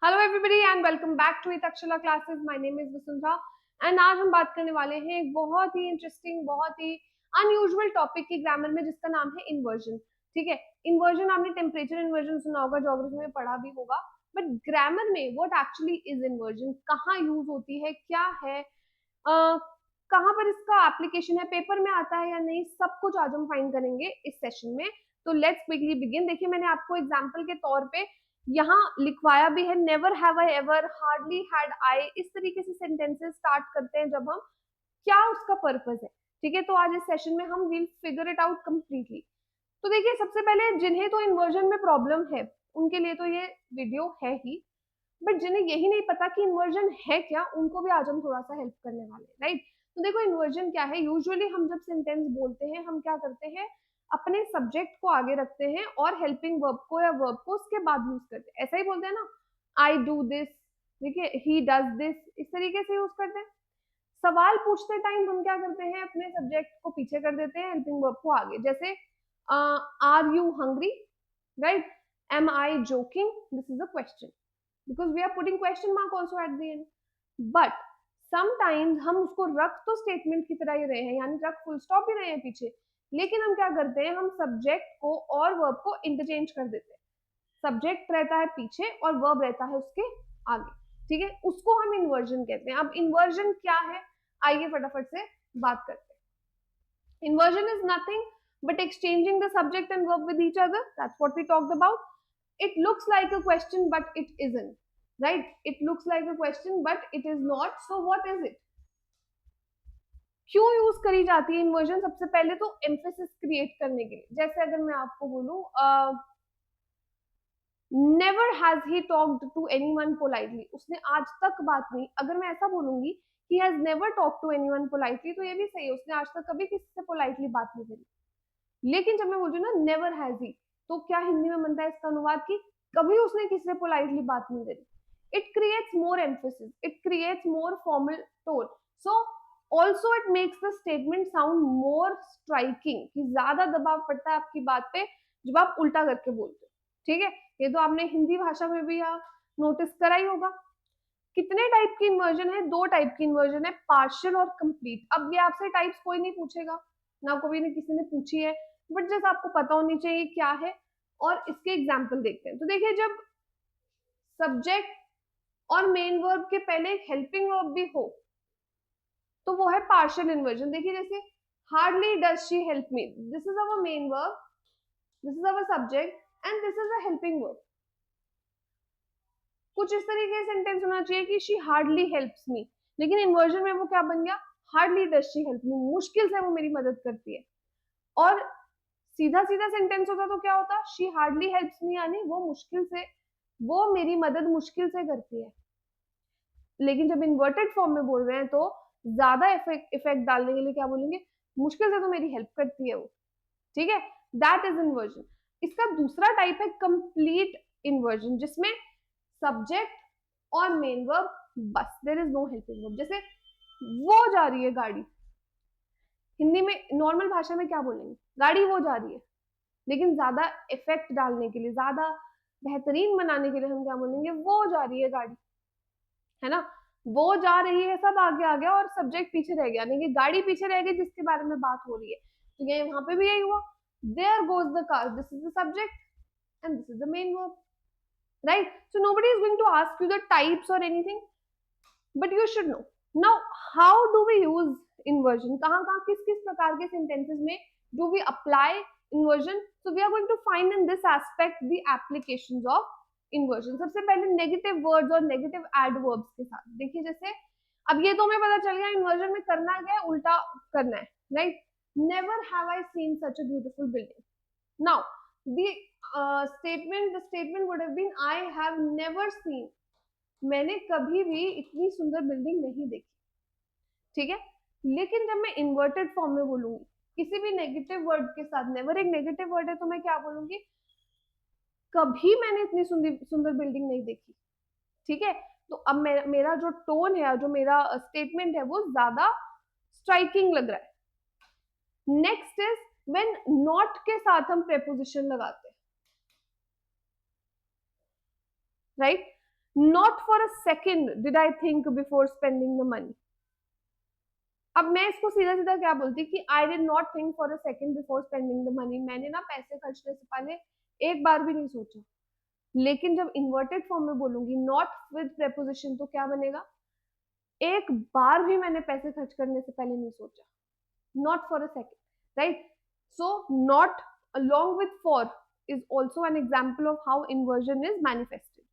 Hello everybody and welcome back to Takshashila classes. My name is Vasundhara and आज हम बात करने वाले हैं एक बहुत ही इंटरेस्टिंग, बहुत ही अनयूजुअल टॉपिक की ग्रामर में, जिसका नाम है इन्वर्जन। ठीक है, इन्वर्जन आपने टेम्परेचर इन्वर्जन सुना होगा, ज्योग्राफी में पढ़ा भी होगा, बट ग्रामर में व्हाट एक्चुअली इज इन्वर्जन, कहाँ यूज होती है, क्या है, कहाँ पर इसका एप्लीकेशन है, पेपर में आता है या नहीं, सब कुछ आज हम फाइंड करेंगे इस सेशन में। तो लेट्स क्विकली बिगिन। देखिए, मैंने आपको एग्जाम्पल के तौर पे यहाँ लिखवाया भी है, never have I ever, hardly had I, इस तरीके से सेंटेंसेस स्टार्ट करते हैं जब हम, क्या उसका पर्पस है। ठीक है, तो आज इस सेशन में हम will figure it out completely. तो देखिए, सबसे पहले जिन्हें तो इन्वर्जन में प्रॉब्लम है उनके लिए तो ये वीडियो है ही, बट जिन्हें यही नहीं पता कि इन्वर्जन है क्या, उनको भी आज हम थोड़ा सा हेल्प करने वाले हैं, राइट। तो देखो, इन्वर्जन क्या है। यूजुअली हम जब सेंटेंस बोलते हैं, हम क्या करते हैं, अपने सब्जेक्ट को आगे रखते हैं और हेल्पिंग वर्ब को या वर्ब को उसके बाद यूज करते हैं। ऐसा ही बोलते हैं ना, आई डू दिस, देखिए, ही डज दिस, इस तरीके से यूज करते हैं। सवाल पूछते टाइम हम क्या करते हैं, अपने सब्जेक्ट को पीछे कर देते हैं, हेल्पिंग वर्ब को आगे। जैसे are you hungry, right, am I joking, this is a question, because we are putting question mark also at the end. But sometimes हम उसको रख तो स्टेटमेंट की तरह ही रहे हैं, यानी रख फुल स्टॉप ही रहे हैं पीछे, लेकिन हम क्या करते हैं, हम सब्जेक्ट को और वर्ब को इंटरचेंज कर देते हैं। सब्जेक्ट रहता है पीछे और वर्ब रहता है उसके आगे। ठीक है, उसको हम इन्वर्जन कहते हैं। अब इन्वर्जन क्या है, आइए फटाफट से बात करते हैं। Inversion is nothing but exchanging the subject and verb with each other. That's what we talked about. It looks like a question but it isn't, right? It looks like a question but it is not. So what is it? क्यों use करी जाती है inversion? सबसे पहले तो emphasis create करने के लिए। जैसे अगर मैं आपको बोलूं, never has he talked to anyone politely, उसने आज तक बात नहीं, अगर मैं ऐसा बोलूंगी he has never talk to anyone politely, तो ये भी सही है, उसने आज तक कभी किसी से पोलाइटली बात नहीं करी। लेकिन जब मैं बोल रही हूँ ना नेवर हैज ही, तो क्या हिंदी में बनता है इसका अनुवाद की कभी उसने किसी से पोलाइटली बात नहीं करी। It creates more emphasis, it creates more formal tone, so also it makes the statement sound more striking, कि ज्यादा दबाव पड़ता है आपकी बात पे जब आप उल्टा करके बोलते हो। ठीक है, ये तो आपने हिंदी भाषा में भी नोटिस करा ही होगा। कितने टाइप की इन्वर्जन है? दो टाइप की इन्वर्जन है, पार्शियल और कंप्लीट। अब ये आपसे टाइप्स कोई नहीं पूछेगा, ना कभी ने किसी ने पूछी है, बट जैसे आपको पता होनी चाहिए क्या है, और इसके एग्जाम्पल देखते हैं। तो देखिए, जब सब्जेक्ट और मेन वर्ब के पहले एक हेल्पिंग वर्ब भी हो तो वो है पार्शियल इन्वर्जन। देखिए, जैसे hardly does she help me, this is our main verb, this is our subject and this is a helping verb. कुछ इस तरीके से सेंटेंस होना चाहिए कि शी हार्डली हेल्प्स मी, लेकिन इन्वर्जन में वो क्या बन गया, hardly does she help me, मुश्किल से वो मेरी मदद करती है। और सीधा सीधा सेंटेंस होता तो क्या होता, शी हार्डली हेल्प्स मी, यानी वो मुश्किल से, वो मेरी मदद मुश्किल से करती है। लेकिन जब इन्वर्टेड फॉर्म में बोल रहे हैं तो ज्यादा इफेक्ट डालने के लिए क्या बोलेंगे, मुश्किल से तो मेरी हेल्प करती है वो। ठीक है, दैट इज इन्वर्जन। इसका दूसरा टाइप है कंप्लीट इन्वर्जन, जिसमें सब्जेक्ट और मेन वर्ब बस, there is no helping verb. जैसे वो जा रही है गाड़ी, हिंदी में नॉर्मल भाषा में क्या बोलेंगे, गाड़ी वो जा रही है, लेकिन ज्यादा इफेक्ट डालने के लिए, ज्यादा बेहतरीन बनाने के लिए हम क्या बोलेंगे, वो जा रही है गाड़ी, है ना। वो जा रही है सब आगे आ गया और सब्जेक्ट पीछे रह गया, नहीं, गाड़ी पीछे रह गई जिसके बारे में बात हो रही है। तो ये वहां पे भी यही हुआ, there goes the car, this is the subject and this is the main verb, right? So nobody is going to ask you the types or anything, but you should know. Now, how do we use inversion? कहाँ कहाँ किस किस प्रकार के sentences में do we apply inversion? So we are going to find in this aspect the applications of inversion. सबसे पहले negative words और negative adverbs के साथ देखिए। जैसे अब ये तो हमें पता चल गया inversion में करना क्या है, उल्टा करना है, right? Never have I seen such a beautiful building. Now the the statement would have been I have never seen, मैंने कभी भी इतनी सुंदर बिल्डिंग नहीं देखी। ठीक है, लेकिन जब मैं इन्वर्टेड फॉर्म में बोलूंगी किसी भी नेगेटिव वर्ड के साथ, नेवर एक नेगेटिव वर्ड है, तो मैं क्या बोलूंगी, कभी मैंने इतनी सुंदर बिल्डिंग नहीं देखी। ठीक है, तो अब मेरा जो टोन है, जो मेरा स्टेटमेंट है, वो ज्यादा स्ट्राइकिंग लग रहा है। नेक्स्ट इज व्हेन नॉट के साथ हम प्रेपोजिशन लगाते हैं, right? Not for a second did I think before spending the money. अब मैं इसको सीधा सीधा क्या बोलती कि I did not think for a second before spending the money, मैंने ना पैसे खर्चने से पहले एक बार भी नहीं सोचा। लेकिन जब इन्वर्टेड फॉर्म में बोलूंगी नॉट विद प्रेपोजिशन तो क्या बनेगा, एक बार भी मैंने पैसे खर्च करने से पहले नहीं सोचा, not for a second, right. So not along with for is also an example of how inversion is manifested,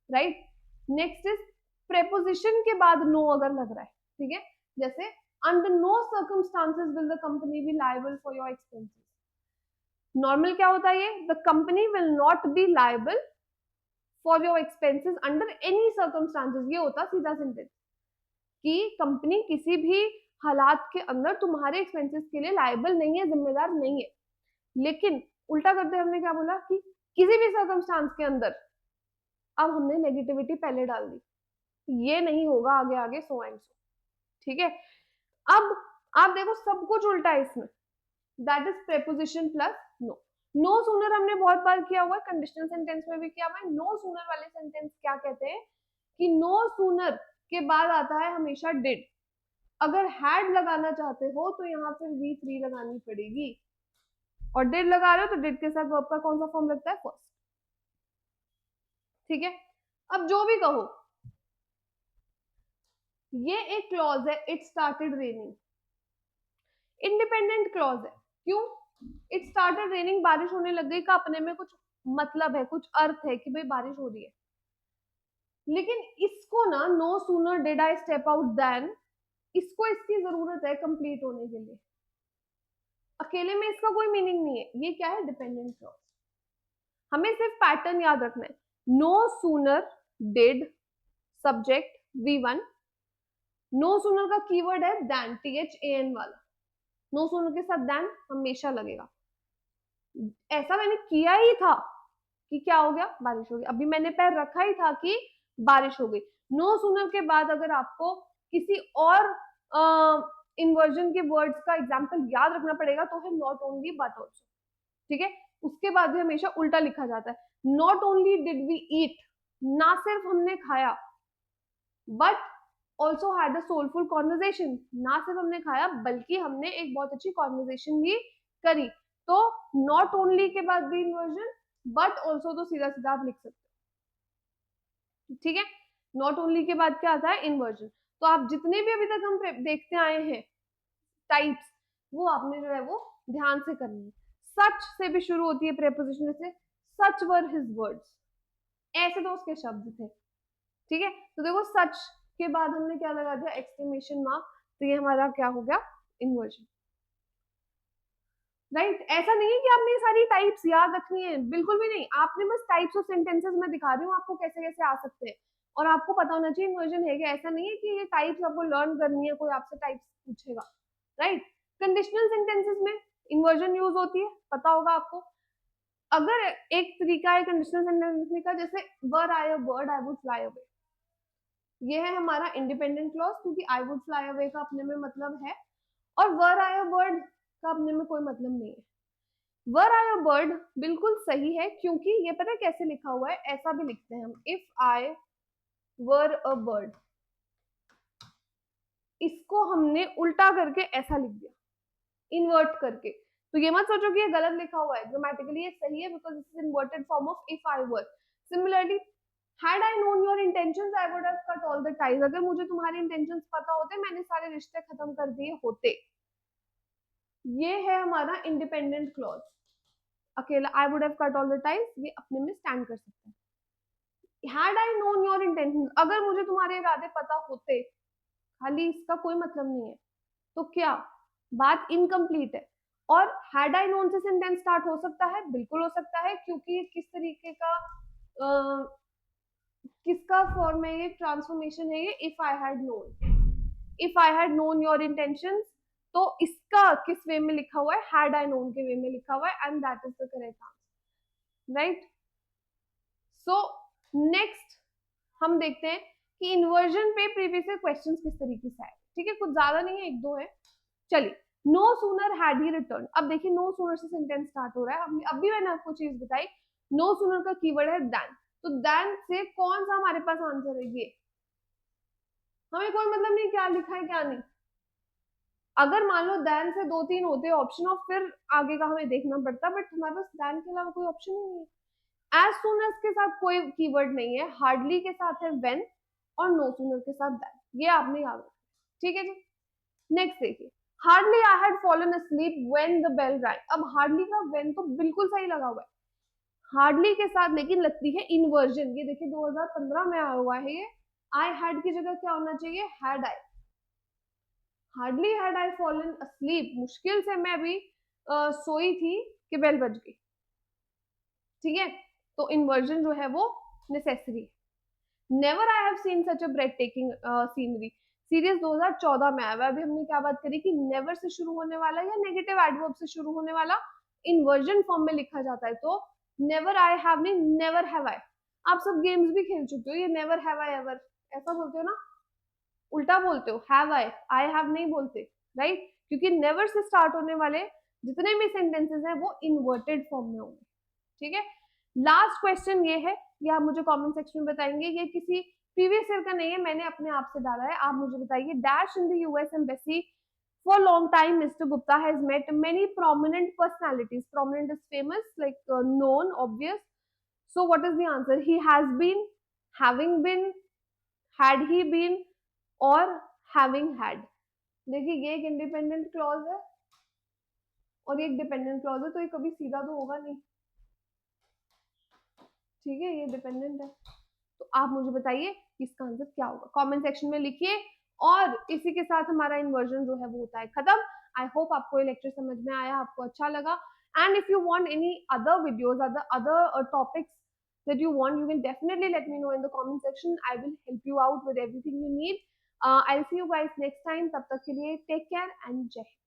right? next is preposition के बाद no अगर लग रहा है, ठीक है, जैसे under no circumstances will the company be liable for your expenses। Normal क्या होता है ये, the company will not be liable for your expenses under any circumstances, ये होता सीधा सेंटेंस कि कंपनी किसी भी हालात के अंदर तुम्हारे एक्सपेंसेस के लिए लायबल नहीं है, जिम्मेदार नहीं है। लेकिन उल्टा करते हमने क्या बोला कि किसी भी सर्कमस्टांस के अंदर, अब हमने नेगेटिविटी पहले डाल दी, ये नहीं होगा आगे आगे सो एंड सो, ठीक है। अब आप देखो सब कुछ उल्टा है इसमें, that is preposition plus no. No sooner हमने बहुत बार किया हुआ है, कंडीशनल सेंटेंस में भी किया हुआ है। नो सूनर वाले सेंटेंस क्या कहते हैं कि नो सूनर के बाद आता है हमेशा डिड। अगर हैड लगाना चाहते हो तो यहाँ फिर V3 लगानी पड़ेगी, और डिड लगा रहे हो तो डिड के साथ वर्ब का कौन सा फॉर्म लगता है, फर्स्ट, ठीक है। अब जो भी कहो, ये एक क्लॉज है, it started raining, independent clause है। क्यों, इट स्टार्टेड रेनिंग, बारिश होने लग गई का अपने में कुछ मतलब है, कुछ अर्थ है कि भाई बारिश हो रही है। लेकिन इसको ना no sooner did I step out then, इसको इसकी जरूरत है कंप्लीट होने के लिए, अकेले में इसका कोई मीनिंग नहीं है। ये क्या है, डिपेंडेंट क्लॉज। हमें सिर्फ पैटर्न याद रखना है, no sooner did subject V1, no sooner का कीवर्ड है देन, THAN वाला, नो सूनर के साथ देन हमेशा लगेगा। ऐसा मैंने किया ही था कि क्या हो गया, बारिश हो गई, अभी मैंने पैर रखा ही था कि बारिश हो गई। नो सूनर के बाद अगर आपको किसी और इन्वर्जन के वर्ड्स का एग्जाम्पल याद रखना पड़ेगा तो है नॉट ओनली बट ऑल्सो, ठीक है। उसके बाद भी हमेशा उल्टा लिखा जाता है, not only did we eat, ना सिर्फ हमने खाया, but also had a soulful conversation, ना सिर्फ हमने खाया बल्कि हमने एक बहुत अच्छी कॉन्वर्जेशन भी करी। तो नॉट ओनली के बाद भी इन्वर्जन, बट ऑल्सो तो सीधा सीधा आप लिख सकते हो, ठीक है। नॉट ओनली के बाद क्या आता है, इन्वर्जन। तो आप जितने भी अभी तक हम देखते आए हैं टाइप्स, वो आपने जो है वो ध्यान से करनी है। सच से भी शुरू होती है प्रेपोजिशन, जैसे सच वर हिज वर्ड्स, ऐसे तो उसके शब्द थे, ठीक है। तो देखो सच के बाद हमने क्या लगा दिया, एक्सक्लेमेशन मार्क, तो ये हमारा क्या हो गया, इन्वर्जन, राइट। ऐसा नहीं है कि आपने सारी टाइप्स याद रखनी है, बिल्कुल भी नहीं, आपने बस टाइप्स ऑफ सेंटेंसेस में दिखा रही हूँ आपको कैसे कैसे आ सकते हैं, और आपको पता होना चाहिए इन्वर्जन है क्या। ऐसा नहीं है कि ये टाइप्स आपको लर्न करनी है, कोई आपसे टाइप्स पूछेगा, राइट। कंडीशनल सेंटेंसेस में इन्वर्जन यूज होती है, पता होगा आपको। अगर एक तरीका है कंडीशनल सेंटेंस लिखने का, जैसे were I a bird I would fly away, ये है हमारा इंडिपेंडेंट क्लॉज, क्योंकि आई वुड फ्लाई अवे का अपने में मतलब है, और वर आई अ बर्ड का अपने में कोई मतलब नहीं है। वर आई अ बर्ड बिल्कुल सही है, क्योंकि ये पता है कैसे लिखा हुआ है, ऐसा भी लिखते हैं हम, if I were a bird, इसको हमने उल्टा करके ऐसा लिख दिया, इन्वर्ट करके। तो ये मत सोचो कि ये गलत लिखा हुआ है, ग्रामेटिकली ये सही है, because this is inverted form of if I were. Similarly, had I known your intentions I would have cut all the ties, अगर मुझे तुम्हारे इंटेंशंस पता होते मैंने सारे रिश्ते खत्म कर दिए होते। ये है हमारा इंडिपेंडेंट क्लॉज, अकेला I would have cut all the ties, ये अपने में स्टैंड कर सकता है। had I known your intentions, अगर मुझे तुम्हारे इरादे पता होते, खाली इसका कोई मतलब नहीं है, तो क्या बात इनकम्प्लीट है। और had I known से सेंटेंस स्टार्ट हो सकता है, बिल्कुल हो सकता है, क्योंकि किस तरीके का किसका फॉर्म है, ये ट्रांसफॉर्मेशन है, ये if I had known, if I had known your intentions, तो इसका किस वे में लिखा हुआ है, हैड आई नोन के वे में लिखा हुआ है, and that is the correct answer, right. So next हम देखते हैं कि इन्वर्जन पे प्रीवियस क्वेश्चंस किस तरीके से आए, ठीक है, कुछ ज्यादा नहीं है, एक दो है। चलिए, no sooner had he return, अब देखिए नो सूनर से सेंटेंस स्टार्ट हो रहा है, अभी मैंने आपको चीज बताई, नो सूनर का कीवर्ड है देन, तो देन से कौन सा हमारे पास आंसर है ये, हमें कोई मतलब नहीं क्या लिखा है क्या नहीं। अगर मान लो देन से 2-3 होते ऑप्शन ऑफ, फिर आगे का हमें देखना पड़ता, बट हमारे पास देन के अलावा कोई ऑप्शन ही नहीं है। एज सुन एज के साथ कोई कीवर्ड नहीं है, हार्डली के साथ है व्हेन, और नो सूनर के साथ देन, ये आपने याद रखना, ठीक है जी। नेक्स्ट देखिए, hardly I had fallen asleep when the bell rang। अब हार्डली का व्हेन तो बिल्कुल सही लगा हुआ है, हार्डली के साथ लेकिन लगती है इन्वर्जन, ये देखिए 2015 में आया हुआ है ये, आई हैड की जगह क्या होना चाहिए, had I. Hardly had I fallen asleep, मुश्किल से मैं अभी सोई थी कि बेल बज गई, ठीक है, तो इन्वर्जन जो है वो नेसेसरी है। Never I have seen such a bread taking scenery, series 2014 में आया हुआ। अभी हमने क्या बात करी कि नेवर से शुरू होने वाला या नेगेटिव एडवर्ब से शुरू होने वाला इन्वर्जन फॉर्म में लिखा जाता है, तो नेवर आई हैव नहीं, नेवर हैव आई। आप सब गेम्स भी खेल चुके हो, ये नेवर हैव आई एवर ऐसा बोलते हो ना, उल्टा बोलते हो, हैव आई हैव नहीं बोलते, राइट, क्योंकि नेवर से स्टार्ट होने वाले जितने भी सेंटेंसेस हैं वो इन्वर्टेड फॉर्म में होंगे, ठीक है। लास्ट क्वेश्चन ये है, ये आप मुझे कमेंट सेक्शन में बताएंगे, ये किसी प्रीवियस ईयर का नहीं है, मैंने अपने आप से डाला है, आप मुझे बताइए। Dash in the US embassy for long time Mr. Gupta has met many prominent personalities, prominent is famous, like known, obvious, so what is the answer, he has been, having been, had he been, और having had। देखिए ये एक independent clause है और ये एक dependent clause है, तो ये कभी सीधा तो होगा नहीं, ठीक है, ये डिपेंडेंट है। तो आप मुझे बताइए इसका आंसर क्या होगा, कमेंट सेक्शन में लिखिए। और इसी के साथ हमारा इन्वर्जन जो है वो होता है खत्म। आई होप आपको ये लेक्चर समझ में आया, आपको अच्छा लगा। And if you want any other videos, other topics that you want, you can definitely let me know in the comment section. I will help you out with everything you need. I'll see you guys next time. तब तक के लिए take care and जय हिंद।